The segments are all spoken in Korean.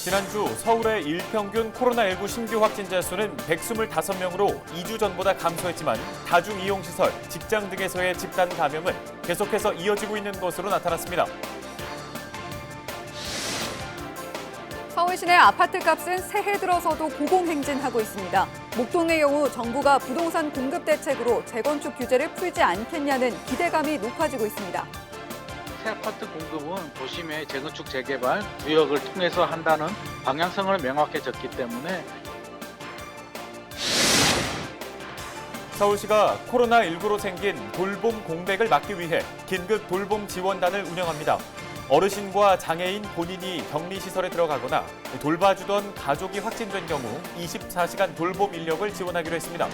지난주 서울의 일평균 코로나19 신규 확진자 수는 125명으로 2주 전보다 감소했지만 다중이용시설, 직장 등에서의 집단 감염은 계속해서 이어지고 있는 것으로 나타났습니다. 서울 시내 아파트 값은 새해 들어서도 고공행진하고 있습니다. 목동의 경우 정부가 부동산 공급 대책으로 재건축 규제를 풀지 않겠냐는 기대감이 높아지고 있습니다. 새 아파트 공급은 도심의 재건축 재개발, 구역을 통해서 한다는 방향성을 명확해졌기 때문에 서울시가 코로나19로 생긴 돌봄 공백을 막기 위해 긴급 돌봄 지원단을 운영합니다. 어르신과 장애인 본인이 격리시설에 들어가거나 돌봐주던 가족이 확진된 경우 24시간 돌봄 인력을 지원하기로 했습니다.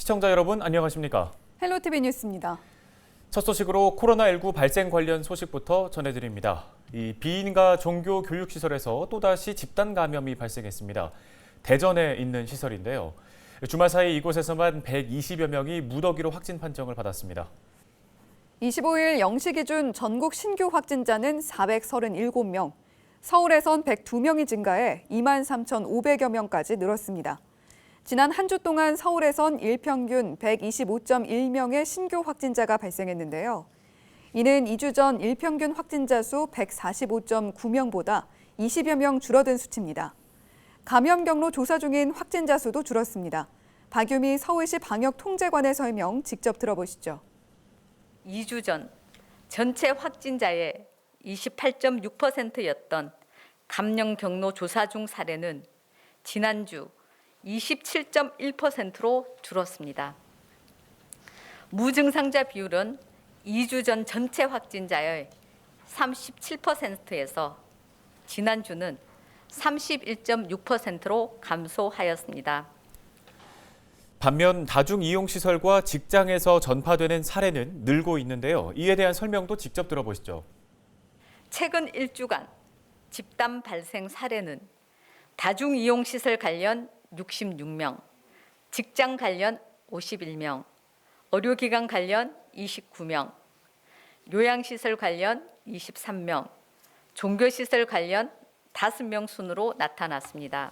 시청자 여러분 안녕하십니까? 헬로티비 뉴스입니다. 첫 소식으로 코로나19 발생 관련 소식부터 전해드립니다. 이 비인가 종교 교육시설에서 또다시 집단 감염이 발생했습니다. 대전에 있는 시설인데요. 주말 사이 이곳에서만 120여 명이 무더기로 확진 판정을 받았습니다. 25일 0시 기준 전국 신규 확진자는 437명, 서울에선 102명이 증가해 23,500여 명까지 늘었습니다. 지난 한 주 동안 서울에선 일평균 125.1명의 신규 확진자가 발생했는데요. 이는 2주 전 일평균 확진자 수 145.9명보다 20여 명 줄어든 수치입니다. 감염 경로 조사 중인 확진자 수도 줄었습니다. 박유미 서울시 방역통제관의 설명 직접 들어보시죠. 2주 전 전체 확진자의 28.6%였던 감염 경로 조사 중 사례는 지난주 27.1%로 줄었습니다. 무증상자 비율은 2주 전 전체 확진자의 37%에서 지난주는 31.6%로 감소하였습니다. 반면 다중이용시설과 직장에서 전파되는 사례는 늘고 있는데요. 이에 대한 설명도 직접 들어보시죠. 최근 1주간 집단 발생 사례는 다중이용시설 관련 66명, 직장 관련 51명, 의료기관 관련 29명, 요양시설 관련 23명, 종교시설 관련 5명 순으로 나타났습니다.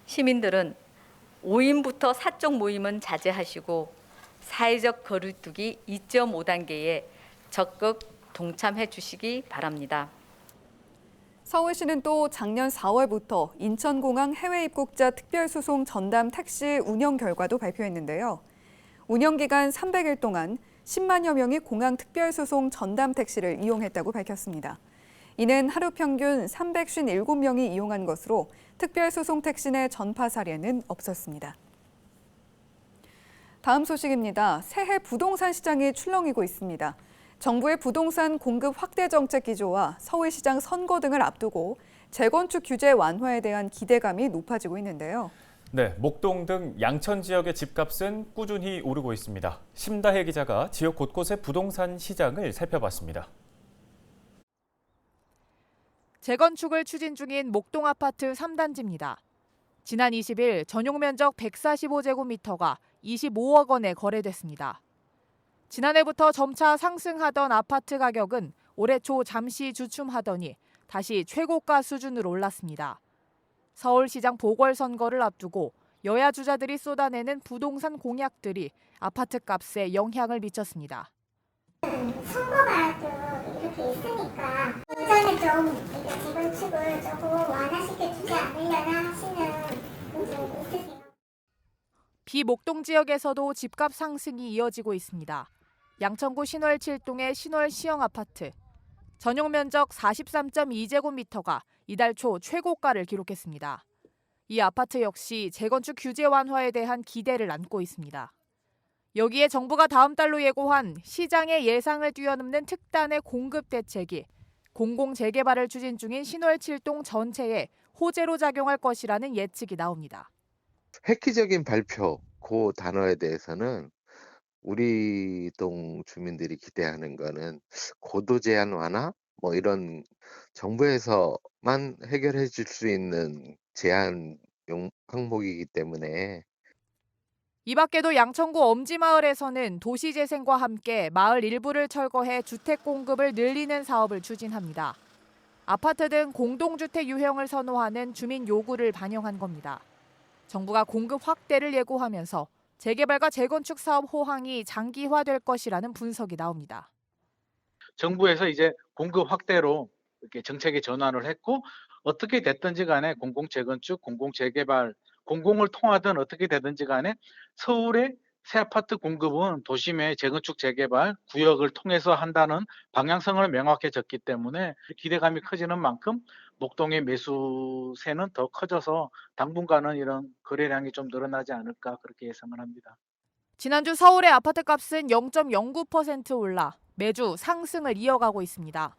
시민들은 5인부터 사적 모임은 자제하시고 사회적 거리두기 2.5단계에 적극 동참해 주시기 바랍니다. 서울시는 또 작년 4월부터 인천공항 해외 입국자 특별수송 전담 택시 운영 결과도 발표했는데요. 운영 기간 300일 동안 10만여 명이 공항 특별수송 전담 택시를 이용했다고 밝혔습니다. 이는 하루 평균 357명이 이용한 것으로 특별수송 택시 내 전파 사례는 없었습니다. 다음 소식입니다. 새해 부동산 시장이 출렁이고 있습니다. 정부의 부동산 공급 확대 정책 기조와 서울시장 선거 등을 앞두고 재건축 규제 완화에 대한 기대감이 높아지고 있는데요. 네, 목동 등 양천 지역의 집값은 꾸준히 오르고 있습니다. 심다혜 기자가 지역 곳곳의 부동산 시장을 살펴봤습니다. 재건축을 추진 중인 목동 아파트 3단지입니다. 지난 20일 전용 면적 145제곱미터가 25억 원에 거래됐습니다. 지난해부터 점차 상승하던 아파트 가격은 올해 초 잠시 주춤하더니 다시 최고가 수준으로 올랐습니다. 서울시장 보궐선거를 앞두고 여야 주자들이 쏟아내는 부동산 공약들이 아파트 값에 영향을 미쳤습니다. 선거가 또 이렇게 있으니까 예전에 좀 이게 재건축을 조금 완화시켜주지 않으려나 하시는 분들이 있으세요? 비목동 지역에서도 집값 상승이 이어지고 있습니다. 양천구 신월 7동의 신월 시형 아파트. 전용 면적 43.2제곱미터가 이달 초 최고가를 기록했습니다. 이 아파트 역시 재건축 규제 완화에 대한 기대를 안고 있습니다. 여기에 정부가 다음 달로 예고한 시장의 예상을 뛰어넘는 특단의 공급 대책이 공공 재개발을 추진 중인 신월 7동 전체에 호재로 작용할 것이라는 예측이 나옵니다. 획기적인 발표, 그 단어에 대해서는 우리 동 주민들이 기대하는 거는 고도 제한 완화, 뭐 이런 정부에서만 해결해 줄 수 있는 제한 항목이기 때문에 이 밖에도 양천구 엄지마을에서는 도시재생과 함께 마을 일부를 철거해 주택 공급을 늘리는 사업을 추진합니다. 아파트 등 공동주택 유형을 선호하는 주민 요구를 반영한 겁니다. 정부가 공급 확대를 예고하면서 재개발과 재건축 사업 호황이 장기화될 것이라는 분석이 나옵니다. 정부에서 이제 공급 확대로 이렇게 정책의 전환을 했고 어떻게 됐든지 간에 공공재건축, 공공재개발, 공공을 통하든 어떻게 되든지 간에 서울의 새 아파트 공급은 도심의 재건축 재개발 구역을 통해서 한다는 방향성을 명확해졌기 때문에 기대감이 커지는 만큼 목동의 매수세는 더 커져서 당분간은 이런 거래량이 좀 늘어나지 않을까 그렇게 예상을 합니다. 지난주 서울의 아파트 값은 0.09% 올라 매주 상승을 이어가고 있습니다.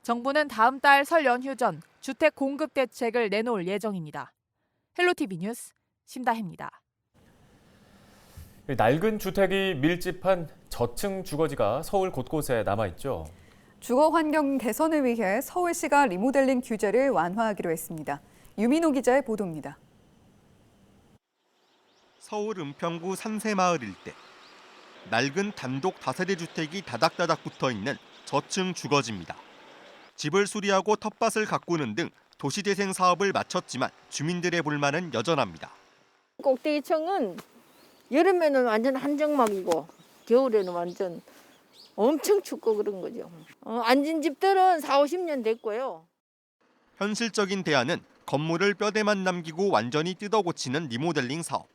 정부는 다음 달 설 연휴 전 주택 공급 대책을 내놓을 예정입니다. 헬로티비 뉴스 심다혜입니다. 낡은 주택이 밀집한 저층 주거지가 서울 곳곳에 남아있죠. 주거 환경 개선을 위해 서울시가 리모델링 규제를 완화하기로 했습니다. 유민호 기자의 보도입니다. 서울 은평구 산세마을 일대. 낡은 단독 다세대 주택이 다닥다닥 붙어있는 저층 주거지입니다. 집을 수리하고 텃밭을 가꾸는 등 도시재생 사업을 마쳤지만 주민들의 불만은 여전합니다. 꼭대기층은 여름에는 완전 한정막이고 겨울에는 완전 엄청 춥고 그런 거죠. 앉은 집들은 40-50년 됐고요. 현실적인 대안은 건물을 뼈대만 남기고 완전히 뜯어고치는 리모델링 사업.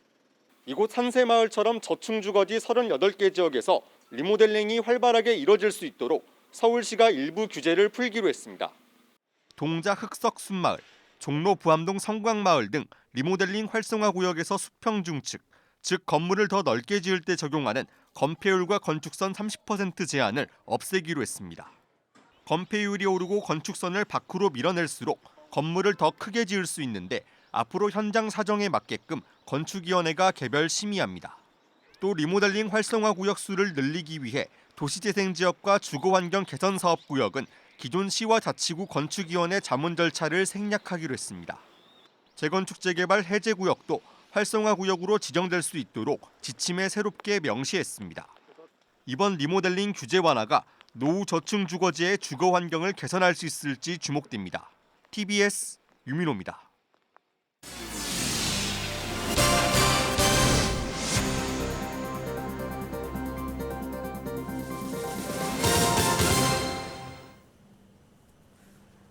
이곳 산세마을처럼 저층 주거지 38개 지역에서 리모델링이 활발하게 이뤄질 수 있도록 서울시가 일부 규제를 풀기로 했습니다. 동자 흑석 숲마을, 종로 부암동 성광마을 등 리모델링 활성화 구역에서 수평 중축, 즉 건물을 더 넓게 지을 때 적용하는 건폐율과 건축선 30% 제한을 없애기로 했습니다. 건폐율이 오르고 건축선을 밖으로 밀어낼수록 건물을 더 크게 지을 수 있는데 앞으로 현장 사정에 맞게끔 건축위원회가 개별 심의합니다. 또 리모델링 활성화 구역 수를 늘리기 위해 도시재생지역과 주거환경 개선사업구역은 기존 시와 자치구 건축위원회 자문 절차를 생략하기로 했습니다. 재건축 재개발 해제구역도 활성화구역으로 지정될 수 있도록 지침에 새롭게 명시했습니다. 이번 리모델링 규제 완화가 노후 저층 주거지의 주거 환경을 개선할 수 있을지 주목됩니다. TBS 유민호입니다.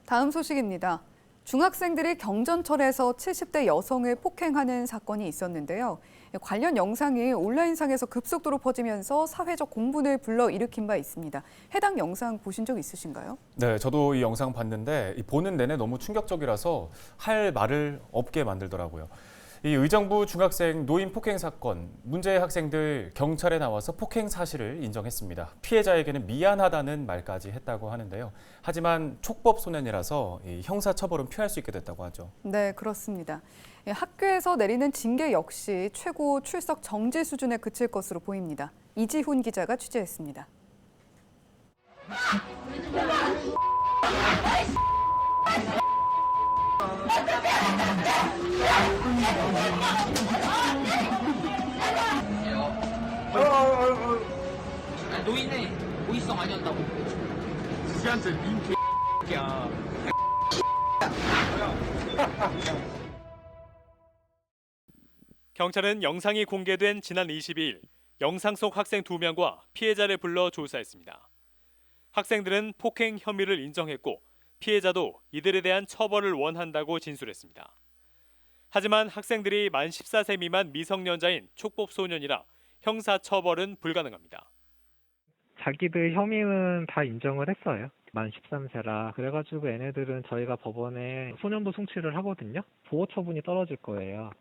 다음 소식입니다. 중학생들이 경전철에서 70대 여성을 폭행하는 사건이 있었는데요. 관련 영상이 온라인상에서 급속도로 퍼지면서 사회적 공분을 불러일으킨 바 있습니다. 해당 영상 보신 적 있으신가요? 네, 저도 이 영상 봤는데 보는 내내 너무 충격적이라서 할 말을 없게 만들더라고요. 이 의정부 중학생 노인 폭행 사건, 문제 학생들 경찰에 나와서 폭행 사실을 인정했습니다. 피해자에게는 미안하다는 말까지 했다고 하는데요. 하지만 촉법 소년이라서 형사 처벌은 피할 수 있게 됐다고 하죠. 네, 그렇습니다. 학교에서 내리는 징계 역시 최고 출석 정지 수준에 그칠 것으로 보입니다. 이지훈 기자가 취재했습니다. 노인네 고의성 아니었다고. 지한테 야. 경찰은 영상이 공개된 지난 22일 영상 속 학생 2명과 피해자를 불러 조사했습니다. 학생들은 폭행 혐의를 인정했고 피해자도 이들에 대한 처벌을 원한다고 진술했습니다. 하지만 학생들이 만 14세 미만 미성년자인 촉법 소년이라 형사 처벌은 불가능합니다. 자기들 혐의는 다 인정을 했어요. 만 13세라. 그래가지고 얘네들은 저희가 법원에 소년도 송치를 하거든요. 보호 처분이 떨어질 거예요.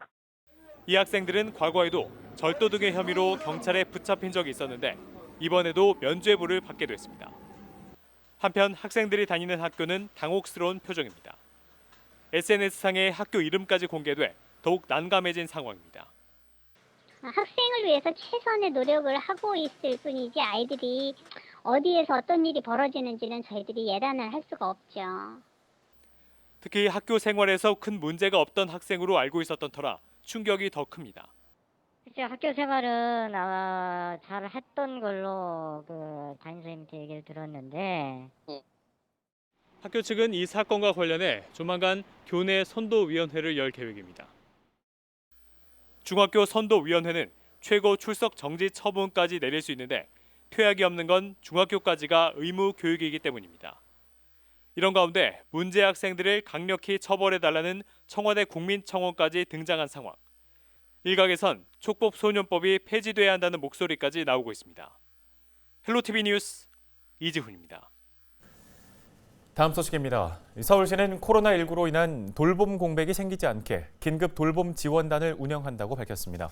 이 학생들은 과거에도 절도 등의 혐의로 경찰에 붙잡힌 적이 있었는데 이번에도 면죄부를 받게 됐습니다. 한편 학생들이 다니는 학교는 당혹스러운 표정입니다. SNS상에 학교 이름까지 공개돼 더욱 난감해진 상황입니다. 학생을 위해서 최선의 노력을 하고 있을 뿐이지 아이들이 어디에서 어떤 일이 벌어지는지는 저희들이 예단을 할 수가 없죠. 특히 학교 생활에서 큰 문제가 없던 학생으로 알고 있었던 터라 충격이 더 큽니다. 글쎄 학교 생활은 잘 했던 걸로 담임선생님한테 얘기를 들었는데 학교 측은 이 사건과 관련해 조만간 교내 선도위원회를 열 계획입니다. 중학교 선도위원회는 최고 출석 정지 처분까지 내릴 수 있는데 퇴학이 없는 건 중학교까지가 의무 교육이기 때문입니다. 이런 가운데 문제 학생들을 강력히 처벌해달라는 청와대 국민청원까지 등장한 상황. 일각에선 촉법소년법이 폐지돼야 한다는 목소리까지 나오고 있습니다. 헬로티비 뉴스 이지훈입니다. 다음 소식입니다. 서울시는 코로나19로 인한 돌봄 공백이 생기지 않게 긴급 돌봄 지원단을 운영한다고 밝혔습니다.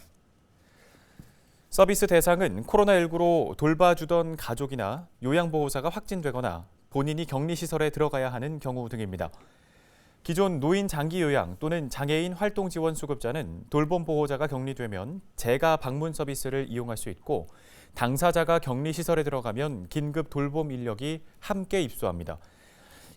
서비스 대상은 코로나19로 돌봐주던 가족이나 요양보호사가 확진되거나 본인이 격리시설에 들어가야 하는 경우 등입니다. 기존 노인 장기 요양 또는 장애인 활동 지원 수급자는 돌봄 보호자가 격리되면 재가 방문 서비스를 이용할 수 있고 당사자가 격리시설에 들어가면 긴급 돌봄 인력이 함께 입소합니다.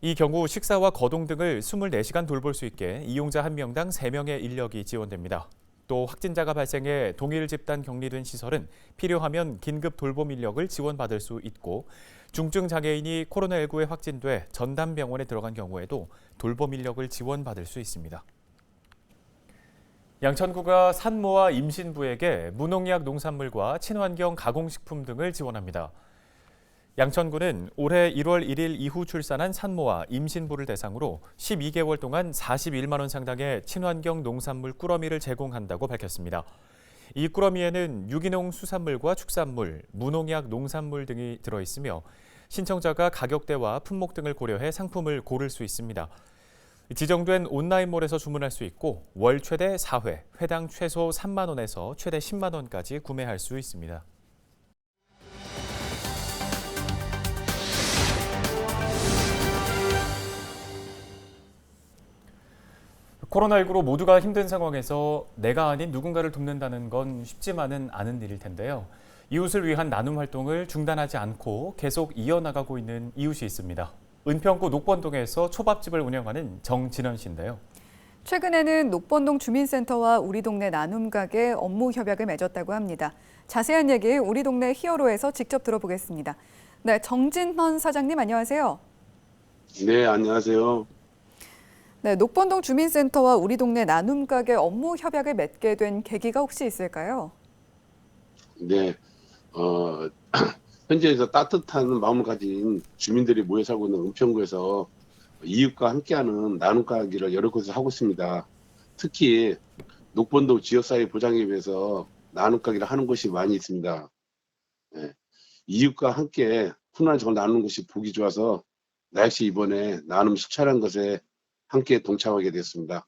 이 경우 식사와 거동 등을 24시간 돌볼 수 있게 이용자 1명당 3명의 인력이 지원됩니다. 또 확진자가 발생해 동일 집단 격리된 시설은 필요하면 긴급 돌봄 인력을 지원받을 수 있고 중증 장애인이 코로나19에 확진돼 전담병원에 들어간 경우에도 돌봄 인력을 지원받을 수 있습니다. 양천구가 산모와 임신부에게 무농약 농산물과 친환경 가공식품 등을 지원합니다. 양천구는 올해 1월 1일 이후 출산한 산모와 임신부를 대상으로 12개월 동안 41만 원 상당의 친환경 농산물 꾸러미를 제공한다고 밝혔습니다. 이 꾸러미에는 유기농 수산물과 축산물, 무농약 농산물 등이 들어있으며 신청자가 가격대와 품목 등을 고려해 상품을 고를 수 있습니다. 지정된 온라인몰에서 주문할 수 있고 월 최대 4회, 회당 최소 3만 원에서 최대 10만 원까지 구매할 수 있습니다. 코로나19로 모두가 힘든 상황에서 내가 아닌 누군가를 돕는다는 건 쉽지만은 않은 일일 텐데요. 이웃을 위한 나눔 활동을 중단하지 않고 계속 이어나가고 있는 이웃이 있습니다. 은평구 녹번동에서 초밥집을 운영하는 정진현 씨인데요. 최근에는 녹번동 주민센터와 우리 동네 나눔 가게 업무 협약을 맺었다고 합니다. 자세한 얘기 우리 동네 히어로에서 직접 들어보겠습니다. 네, 정진현 사장님 안녕하세요. 네, 안녕하세요. 네, 녹번동 주민센터와 우리 동네 나눔 가게 업무 협약을 맺게 된 계기가 혹시 있을까요? 네, 현지에서 따뜻한 마음을 가진 주민들이 모여 살고 있는 은평구에서 이웃과 함께하는 나눔 가게를 여러 곳에서 하고 있습니다. 특히 녹번동 지역사회 보장에 위해서 나눔 가게를 하는 곳이 많이 있습니다. 네, 이웃과 함께 훈훈한 정을 나누는 것이 보기 좋아서 나 역시 이번에 나눔 식촬한 것에 함께 동참하게 됐습니다.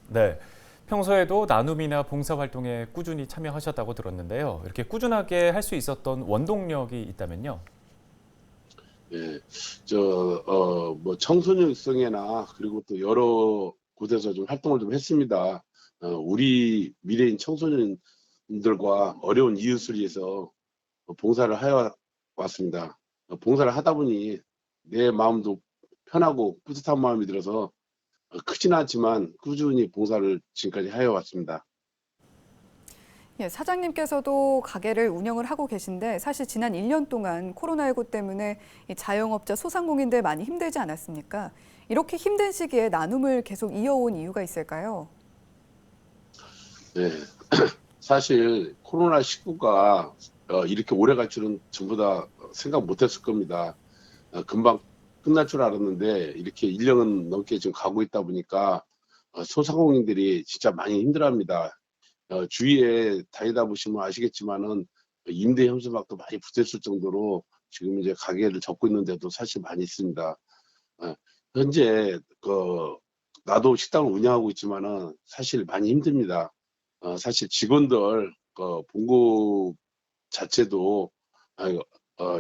네, 평소에도 나눔이나 봉사활동에 꾸준히 참여하셨다고 들었는데요. 이렇게 꾸준하게 할 수 있었던 원동력이 있다면요? 예, 뭐 청소년 육성회나 그리고 또 여러 곳에서 좀 활동을 좀 했습니다. 우리 미래인 청소년들과 어려운 이웃을 위해서 봉사를 하여 왔습니다. 봉사를 하다 보니 내 마음도 편하고 뿌듯한 마음이 들어서 크진 않지만 꾸준히 봉사를 지금까지 하여 왔습니다. 예, 사장님께서도 가게를 운영을 하고 계신데 사실 지난 1년 동안 코로나19 때문에 이 자영업자 소상공인들 많이 힘들지 않았습니까? 이렇게 힘든 시기에 나눔을 계속 이어온 이유가 있을까요? 네, 사실 코로나19가 이렇게 오래 갈 줄은 전부 다 생각 못했을 겁니다. 금방 끝날 줄 알았는데 이렇게 1년 넘게 지금 가고 있다 보니까 소상공인들이 진짜 많이 힘들어합니다. 주위에 다니다 보시면 아시겠지만은 임대 현수막도 많이 붙었을 정도로 지금 이제 가게를 접고 있는데도 사실 많이 있습니다. 현재 나도 식당을 운영하고 있지만은 사실 많이 힘듭니다. 사실 직원들 봉급 자체도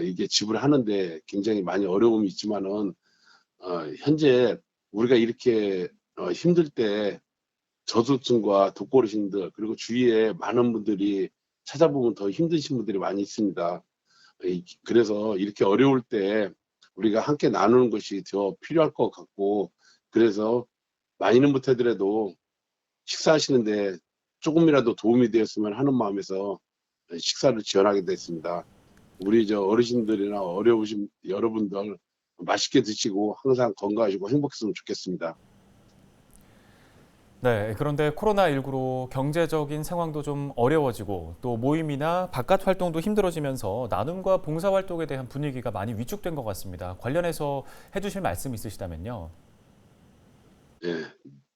이게 지불하는데 굉장히 많이 어려움이 있지만은 현재 우리가 이렇게 힘들 때 저소득층과 독거노인들 그리고 주위에 많은 분들이 찾아보면 더 힘드신 분들이 많이 있습니다. 그래서 이렇게 어려울 때 우리가 함께 나누는 것이 더 필요할 것 같고, 그래서 많이는 못하더라도 식사하시는데 조금이라도 도움이 되었으면 하는 마음에서 식사를 지원하게 됐습니다. 우리 어르신들이나 어려우신 여러분들 맛있게 드시고 항상 건강하시고 행복했으면 좋겠습니다. 네, 그런데 코로나19로 경제적인 상황도 좀 어려워지고 또 모임이나 바깥 활동도 힘들어지면서 나눔과 봉사활동에 대한 분위기가 많이 위축된 것 같습니다. 관련해서 해주실 말씀 있으시다면요. 예,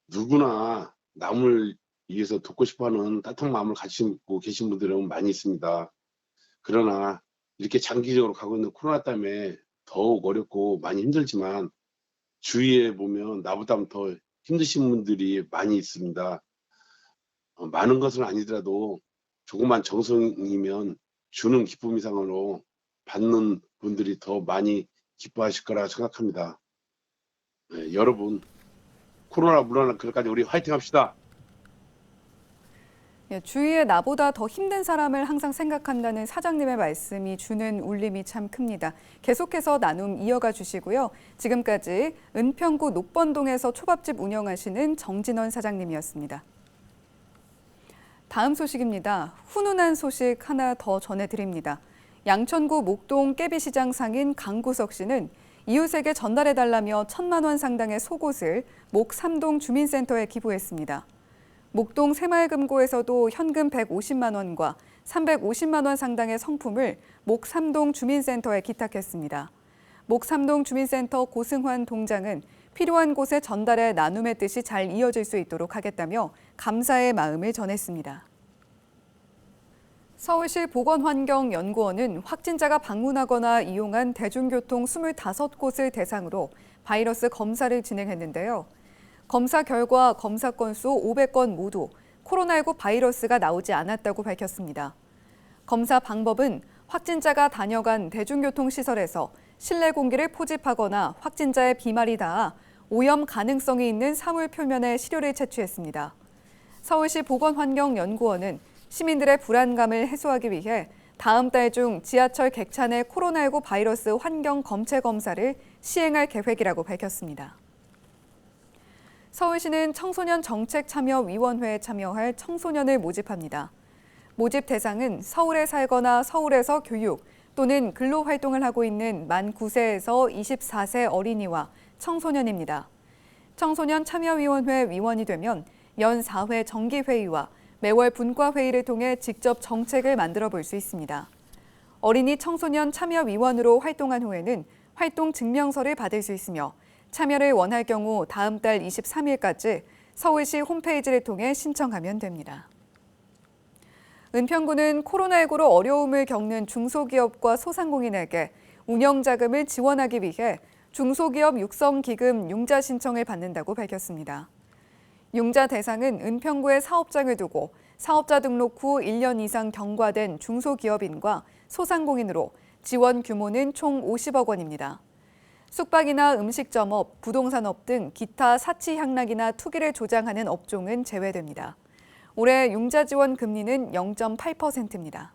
누구나 남을 위해서 돕고 싶어하는 따뜻한 마음을 가지고 계신 분들은 많이 있습니다. 그러나 이렇게 장기적으로 가고 있는 코로나 때문에 더욱 어렵고 많이 힘들지만 주위에 보면 나보다 더 힘드신 분들이 많이 있습니다. 많은 것은 아니더라도 조그만 정성이면 주는 기쁨 이상으로 받는 분들이 더 많이 기뻐하실 거라 생각합니다. 네, 여러분 코로나 물러날 그날까지 우리 화이팅 합시다. 주위에 나보다 더 힘든 사람을 항상 생각한다는 사장님의 말씀이 주는 울림이 참 큽니다. 계속해서 나눔 이어가 주시고요. 지금까지 은평구 녹번동에서 초밥집 운영하시는 정진원 사장님이었습니다. 다음 소식입니다. 훈훈한 소식 하나 더 전해드립니다. 양천구 목동 깨비시장 상인 강구석 씨는 이웃에게 전달해달라며 1,000만 원 상당의 속옷을 목 3동 주민센터에 기부했습니다. 목동 새마을금고에서도 현금 150만 원과 350만 원 상당의 성품을 목 3동 주민센터에 기탁했습니다. 목 3동 주민센터 고승환 동장은 필요한 곳에 전달해 나눔의 뜻이 잘 이어질 수 있도록 하겠다며 감사의 마음을 전했습니다. 서울시 보건환경연구원은 확진자가 방문하거나 이용한 대중교통 25곳을 대상으로 바이러스 검사를 진행했는데요. 검사 결과 검사 건수 500건 모두 코로나19 바이러스가 나오지 않았다고 밝혔습니다. 검사 방법은 확진자가 다녀간 대중교통시설에서 실내 공기를 포집하거나 확진자의 비말이 닿아 오염 가능성이 있는 사물 표면에 시료를 채취했습니다. 서울시 보건환경연구원은 시민들의 불안감을 해소하기 위해 다음 달 중 지하철 객차 내 코로나19 바이러스 환경 검체 검사를 시행할 계획이라고 밝혔습니다. 서울시는 청소년 정책참여위원회에 참여할 청소년을 모집합니다. 모집 대상은 서울에 살거나 서울에서 교육 또는 근로활동을 하고 있는 만 9세에서 24세 어린이와 청소년입니다. 청소년 참여위원회 위원이 되면 연 4회 정기회의와 매월 분과회의를 통해 직접 정책을 만들어 볼 수 있습니다. 어린이 청소년 참여위원으로 활동한 후에는 활동 증명서를 받을 수 있으며 참여를 원할 경우 다음 달 23일까지 서울시 홈페이지를 통해 신청하면 됩니다. 은평구는 코로나19로 어려움을 겪는 중소기업과 소상공인에게 운영자금을 지원하기 위해 중소기업 육성기금 융자 신청을 받는다고 밝혔습니다. 융자 대상은 은평구에 사업장을 두고 사업자 등록 후 1년 이상 경과된 중소기업인과 소상공인으로 지원 규모는 총 50억 원입니다. 숙박이나 음식점업, 부동산업 등 기타 사치 향락이나 투기를 조장하는 업종은 제외됩니다. 올해 융자 지원 금리는 0.8%입니다.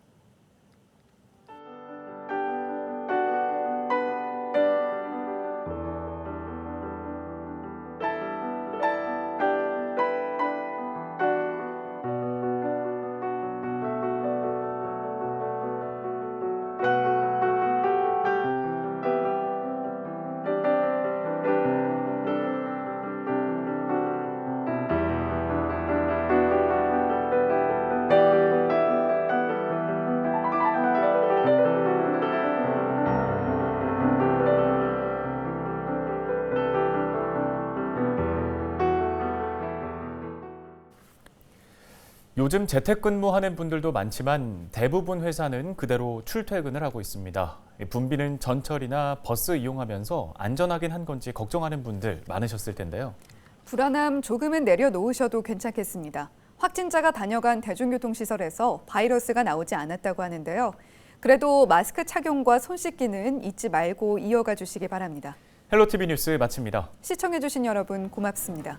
요즘 재택근무하는 분들도 많지만 대부분 회사는 그대로 출퇴근을 하고 있습니다. 붐비는 전철이나 버스 이용하면서 안전하긴 한 건지 걱정하는 분들 많으셨을 텐데요. 불안함 조금은 내려놓으셔도 괜찮겠습니다. 확진자가 다녀간 대중교통시설에서 바이러스가 나오지 않았다고 하는데요. 그래도 마스크 착용과 손 씻기는 잊지 말고 이어가 주시기 바랍니다. 헬로티비 뉴스 마칩니다. 시청해주신 여러분 고맙습니다.